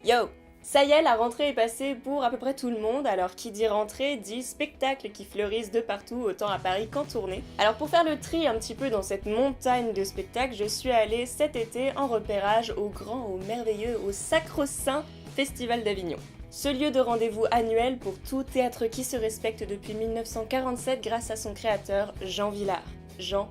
Yo! Ça y est, la rentrée est passée pour à peu près tout le monde, alors qui dit rentrée dit spectacles qui fleurissent de partout, autant à Paris qu'en tournée. Alors pour faire le tri un petit peu dans cette montagne de spectacles, je suis allée cet été en repérage au grand, au merveilleux, au sacro-saint Festival d'Avignon. Ce lieu de rendez-vous annuel pour tout théâtre qui se respecte depuis 1947 grâce à son créateur, Jean Vilar. Jean,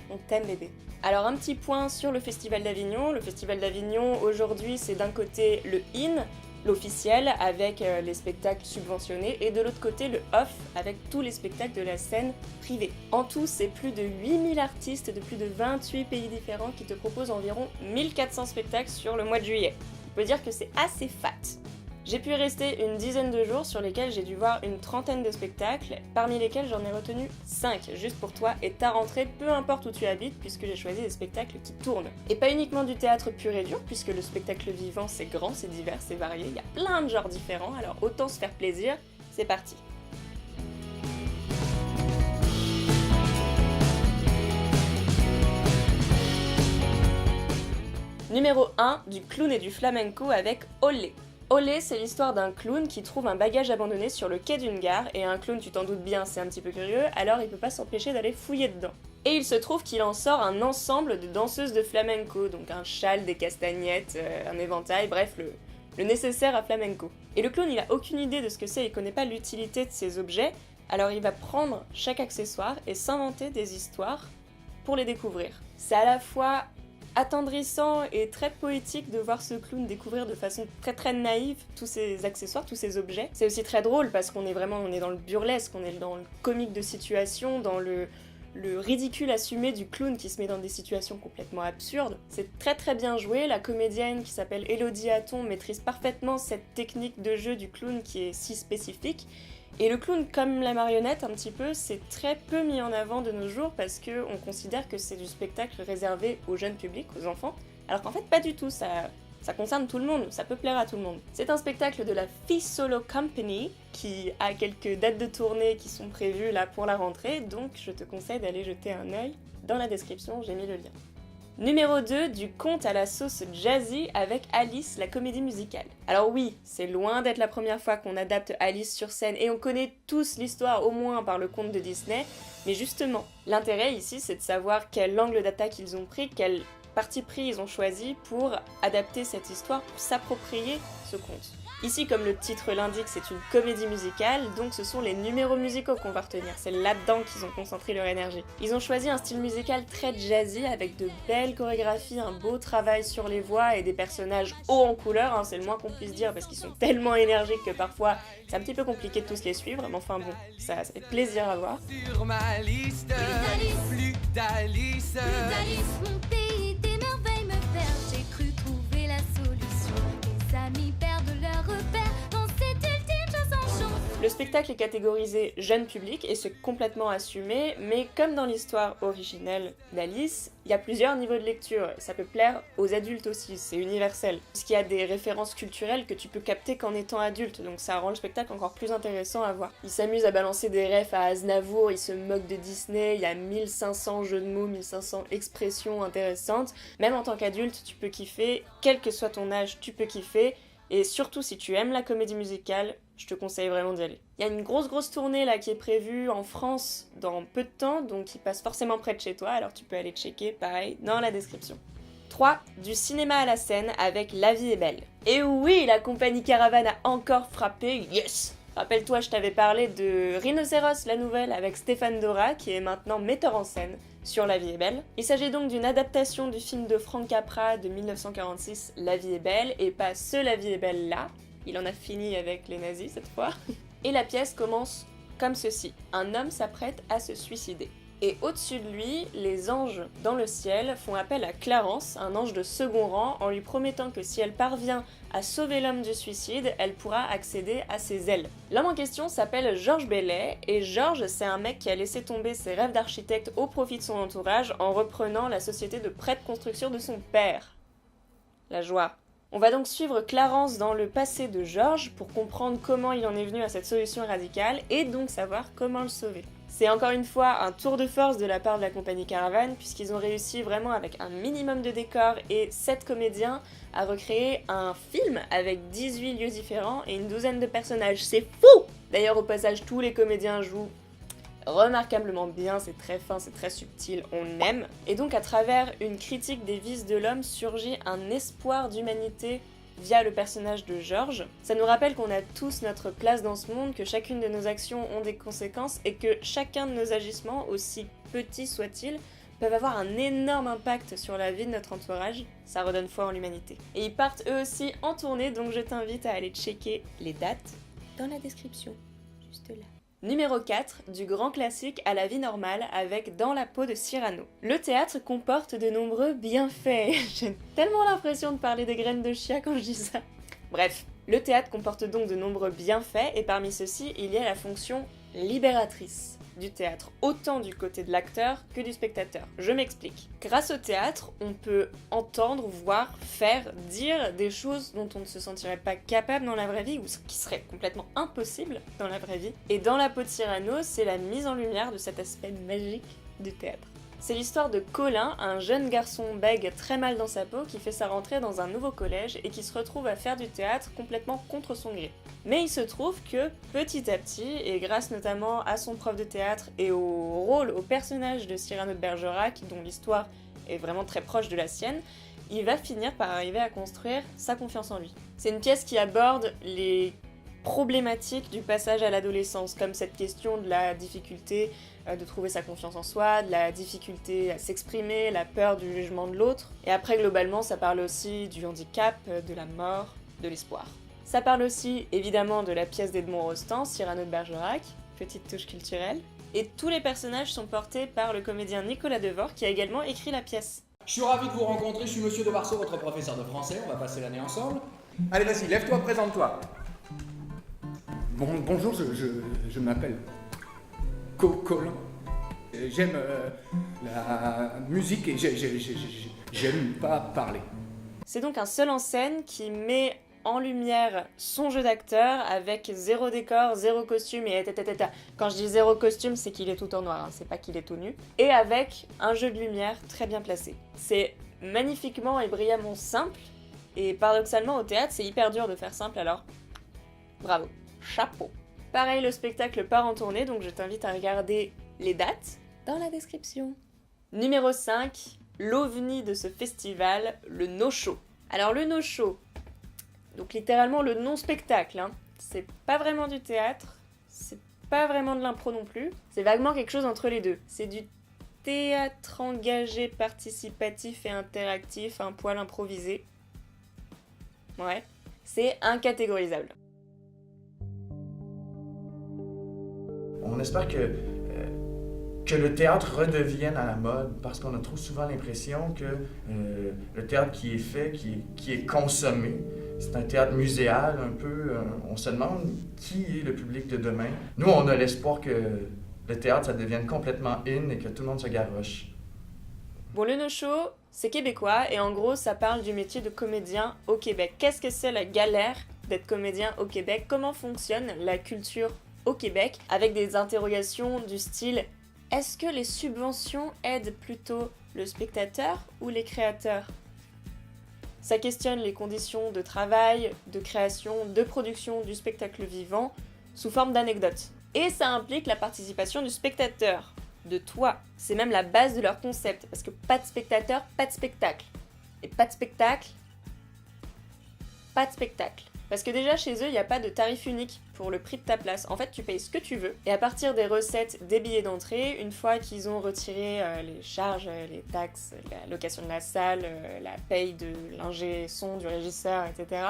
on t'aime bébé. Alors un petit point sur le Festival d'Avignon. Le Festival d'Avignon, aujourd'hui, c'est d'un côté le IN, l'officiel, avec les spectacles subventionnés, et de l'autre côté le OFF, avec tous les spectacles de la scène privée. En tout, c'est plus de 8000 artistes de plus de 28 pays différents qui te proposent environ 1400 spectacles sur le mois de juillet. On peut dire que c'est assez fat. J'ai pu rester une dizaine de jours sur lesquels j'ai dû voir une trentaine de spectacles, parmi lesquels j'en ai retenu 5, juste pour toi et ta rentrée, peu importe où tu habites, puisque j'ai choisi des spectacles qui tournent. Et pas uniquement du théâtre pur et dur, puisque le spectacle vivant c'est grand, c'est divers, c'est varié, il y a plein de genres différents, alors autant se faire plaisir, c'est parti. Numéro 1, du clown et du flamenco avec Olé. Olé, c'est l'histoire d'un clown qui trouve un bagage abandonné sur le quai d'une gare, et un clown, tu t'en doutes bien, c'est un petit peu curieux, alors il peut pas s'empêcher d'aller fouiller dedans. Et il se trouve qu'il en sort un ensemble de danseuses de flamenco, donc un châle, des castagnettes, un éventail, bref, le nécessaire à flamenco. Et le clown, il a aucune idée de ce que c'est, il connaît pas l'utilité de ces objets, alors il va prendre chaque accessoire et s'inventer des histoires pour les découvrir. C'est à la fois attendrissant et très poétique de voir ce clown découvrir de façon très très naïve tous ces accessoires, tous ces objets. C'est aussi très drôle parce qu'on est dans le burlesque, on est dans le comique de situation, dans le ridicule assumé du clown qui se met dans des situations complètement absurdes. C'est très très bien joué, la comédienne qui s'appelle Elodie Hatton maîtrise parfaitement cette technique de jeu du clown qui est si spécifique. Et le clown, comme la marionnette un petit peu, c'est très peu mis en avant de nos jours parce qu'on considère que c'est du spectacle réservé au jeune public, aux enfants, alors qu'en fait pas du tout, ça concerne tout le monde, ça peut plaire à tout le monde. C'est un spectacle de la Fee Solo Company qui a quelques dates de tournée qui sont prévues là pour la rentrée, donc je te conseille d'aller jeter un œil. Dans la description, j'ai mis le lien. Numéro 2, du conte à la sauce jazzy avec Alice, la comédie musicale. Alors oui, c'est loin d'être la première fois qu'on adapte Alice sur scène et on connaît tous l'histoire au moins par le conte de Disney, mais justement, l'intérêt ici c'est de savoir quel angle d'attaque ils ont pris, quel parti pris ils ont choisi pour adapter cette histoire, pour s'approprier ce conte. Ici, comme le titre l'indique, c'est une comédie musicale, donc ce sont les numéros musicaux qu'on va retenir, c'est là-dedans qu'ils ont concentré leur énergie. Ils ont choisi un style musical très jazzy, avec de belles chorégraphies, un beau travail sur les voix et des personnages hauts en couleur, hein, c'est le moins qu'on puisse dire parce qu'ils sont tellement énergiques que parfois c'est un petit peu compliqué de tous les suivre, mais enfin bon, ça fait plaisir à voir. Sur ma liste, plus d'Alice, mon pays des merveilles me perd. J'ai cru trouver la solution. Les amis perdent leur repère dans cette ultime chanson. Le spectacle est catégorisé jeune public et c'est complètement assumé, mais comme dans l'histoire originelle d'Alice, il y a plusieurs niveaux de lecture. Ça peut plaire aux adultes aussi, c'est universel. Parce qu'il y a des références culturelles que tu peux capter qu'en étant adulte, donc ça rend le spectacle encore plus intéressant à voir. Il s'amuse à balancer des refs à Aznavour, il se moque de Disney, il y a 1500 jeux de mots, 1500 expressions intéressantes. Même en tant qu'adulte, tu peux kiffer, quel que soit ton âge, tu peux kiffer. Et surtout, si tu aimes la comédie musicale, je te conseille vraiment d'y aller. Il y a une grosse tournée là qui est prévue en France dans peu de temps, donc qui passe forcément près de chez toi, alors tu peux aller checker, pareil, dans la description. 3. Du cinéma à la scène avec La vie est belle. Et oui, la compagnie Caravane a encore frappé, yes! Rappelle-toi, je t'avais parlé de Rhinocéros, la nouvelle, avec Stéphane Dora, qui est maintenant metteur en scène sur La vie est belle. Il s'agit donc d'une adaptation du film de Frank Capra de 1946, La vie est belle, et pas ce La vie est belle là, il en a fini avec les nazis cette fois. Et la pièce commence comme ceci. Un homme s'apprête à se suicider. Et au-dessus de lui, les anges dans le ciel font appel à Clarence, un ange de second rang, en lui promettant que si elle parvient à sauver l'homme du suicide, elle pourra accéder à ses ailes. L'homme en question s'appelle Georges Bellet, et Georges, c'est un mec qui a laissé tomber ses rêves d'architecte au profit de son entourage en reprenant la société de prêt de construction de son père. La joie. On va donc suivre Clarence dans le passé de Georges pour comprendre comment il en est venu à cette solution radicale et donc savoir comment le sauver. C'est encore une fois un tour de force de la part de la compagnie Caravane, puisqu'ils ont réussi vraiment avec un minimum de décors et 7 comédiens à recréer un film avec 18 lieux différents et une douzaine de personnages. C'est fou! D'ailleurs, au passage, tous les comédiens jouent remarquablement bien, c'est très fin, c'est très subtil, on aime. Et donc à travers une critique des vices de l'homme surgit un espoir d'humanité via le personnage de Georges. Ça nous rappelle qu'on a tous notre place dans ce monde, que chacune de nos actions ont des conséquences et que chacun de nos agissements, aussi petits soient-ils, peuvent avoir un énorme impact sur la vie de notre entourage. Ça redonne foi en l'humanité. Et ils partent eux aussi en tournée, donc je t'invite à aller checker les dates dans la description, juste là. Numéro 4, du grand classique à la vie normale avec Dans la peau de Cyrano. Le théâtre comporte de nombreux bienfaits. J'ai tellement l'impression de parler des graines de chia quand je dis ça. Bref, le théâtre comporte donc de nombreux bienfaits et parmi ceux-ci, il y a la fonction libératrice du théâtre, autant du côté de l'acteur que du spectateur. Je m'explique. Grâce au théâtre, on peut entendre, voir, faire, dire des choses dont on ne se sentirait pas capable dans la vraie vie ou qui seraient complètement impossibles dans la vraie vie. Et Dans la peau de Cyrano, c'est la mise en lumière de cet aspect magique du théâtre. C'est l'histoire de Colin, un jeune garçon bègue très mal dans sa peau qui fait sa rentrée dans un nouveau collège et qui se retrouve à faire du théâtre complètement contre son gré. Mais il se trouve que petit à petit, et grâce notamment à son prof de théâtre et au personnage de Cyrano de Bergerac, dont l'histoire est vraiment très proche de la sienne, il va finir par arriver à construire sa confiance en lui. C'est une pièce qui aborde les problématiques du passage à l'adolescence, comme cette question de la difficulté de trouver sa confiance en soi, de la difficulté à s'exprimer, la peur du jugement de l'autre. Et après, globalement, ça parle aussi du handicap, de la mort, de l'espoir. Ça parle aussi, évidemment, de la pièce d'Edmond Rostand, Cyrano de Bergerac, petite touche culturelle. Et tous les personnages sont portés par le comédien Nicolas Devort, qui a également écrit la pièce. Je suis ravi de vous rencontrer, je suis Monsieur de Marceau, votre professeur de français, on va passer l'année ensemble. Allez, vas-y, lève-toi, présente-toi. Bonjour, je m'appelle Colin. J'aime la musique et j'aime pas parler. C'est donc un seul en scène qui met en lumière son jeu d'acteur avec zéro décor, zéro costume et quand je dis zéro costume, c'est qu'il est tout en noir, hein, c'est pas qu'il est tout nu. Et avec un jeu de lumière très bien placé. C'est magnifiquement et brillamment simple et paradoxalement au théâtre, c'est hyper dur de faire simple alors bravo. Chapeau. Pareil, le spectacle part en tournée, donc je t'invite à regarder les dates dans la description. Numéro 5, l'ovni de ce festival, le no-show. Alors le no-show, donc littéralement le non-spectacle, hein. C'est pas vraiment du théâtre, c'est pas vraiment de l'impro non plus, c'est vaguement quelque chose entre les deux. C'est du théâtre engagé, participatif et interactif, un poil improvisé. Ouais, c'est incatégorisable. On espère que le théâtre redevienne à la mode, parce qu'on a trop souvent l'impression que le théâtre qui est fait, qui est consommé, c'est un théâtre muséal un peu. On se demande qui est le public de demain. Nous, on a l'espoir que le théâtre, ça devienne complètement in et que tout le monde se garroche. Bon, le no-show, c'est québécois et en gros, ça parle du métier de comédien au Québec. Qu'est-ce que c'est la galère d'être comédien au Québec? Comment fonctionne la culture au Québec, avec des interrogations du style « Est-ce que les subventions aident plutôt le spectateur ou les créateurs ?» Ça questionne les conditions de travail, de création, de production du spectacle vivant sous forme d'anecdotes. Et ça implique la participation du spectateur, de toi. C'est même la base de leur concept, parce que pas de spectateur, pas de spectacle. Et pas de spectacle, pas de spectacle. Parce que déjà chez eux, il n'y a pas de tarif unique pour le prix de ta place. En fait, tu payes ce que tu veux. Et à partir des recettes des billets d'entrée, une fois qu'ils ont retiré les charges, les taxes, la location de la salle, la paye de l'ingé son, du régisseur, etc.,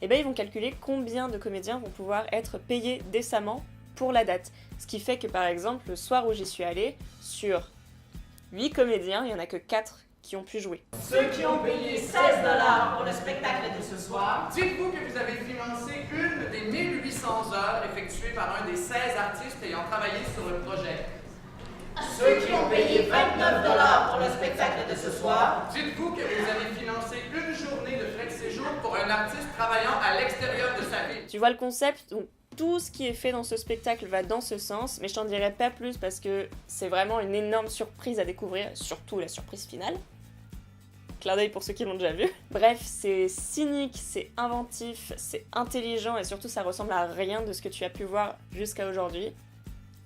et ben ils vont calculer combien de comédiens vont pouvoir être payés décemment pour la date. Ce qui fait que par exemple, le soir où j'y suis allée, sur 8 comédiens, il n'y en a que 4 qui ont pu jouer. Ceux qui ont payé 16 $ pour le spectacle de ce soir, Dites-vous que vous avez financé une des 1800 heures effectuées par un des 16 artistes ayant travaillé sur le projet. ceux qui ont payé 29 $ pour le spectacle de ce soir, Dites-vous que vous avez financé une journée de frais de séjour pour un artiste travaillant à l'extérieur de sa ville. Tu vois le concept? Donc tout ce qui est fait dans ce spectacle va dans ce sens, mais je t'en dirai pas plus parce que c'est vraiment une énorme surprise à découvrir, surtout la surprise finale. Clin d'œil pour ceux qui l'ont déjà vu. Bref, c'est cynique, c'est inventif, c'est intelligent et surtout ça ressemble à rien de ce que tu as pu voir jusqu'à aujourd'hui.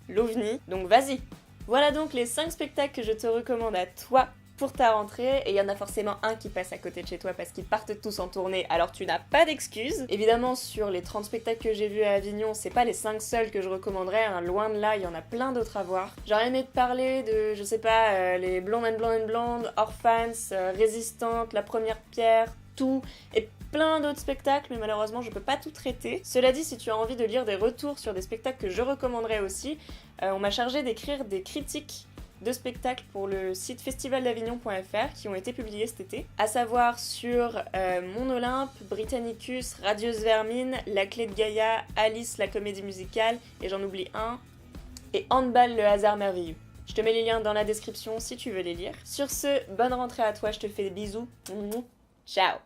L'OVNI, donc vas-y. Voilà donc les 5 spectacles que je te recommande à toi pour ta rentrée, et il y en a forcément un qui passe à côté de chez toi parce qu'ils partent tous en tournée, alors tu n'as pas d'excuses. Évidemment, sur les 30 spectacles que j'ai vus à Avignon, c'est pas les 5 seuls que je recommanderais, hein, loin de là, il y en a plein d'autres à voir. J'aurais aimé te parler de, je sais pas, les Blonde and Blonde and Blonde, Orphans, Résistante, La Première Pierre, Tout, et plein d'autres spectacles, mais malheureusement je peux pas tout traiter. Cela dit, si tu as envie de lire des retours sur des spectacles que je recommanderais aussi, on m'a chargé d'écrire des critiques de spectacles pour le site festivaldavignon.fr qui ont été publiés cet été, à savoir sur Mon Olympe, Britannicus, Radieuse Vermine, La Clé de Gaïa, Alice la comédie musicale, et j'en oublie un, et Handball le hasard merveilleux. Je te mets les liens dans la description si tu veux les lire. Sur ce, bonne rentrée à toi, je te fais des bisous. Ciao.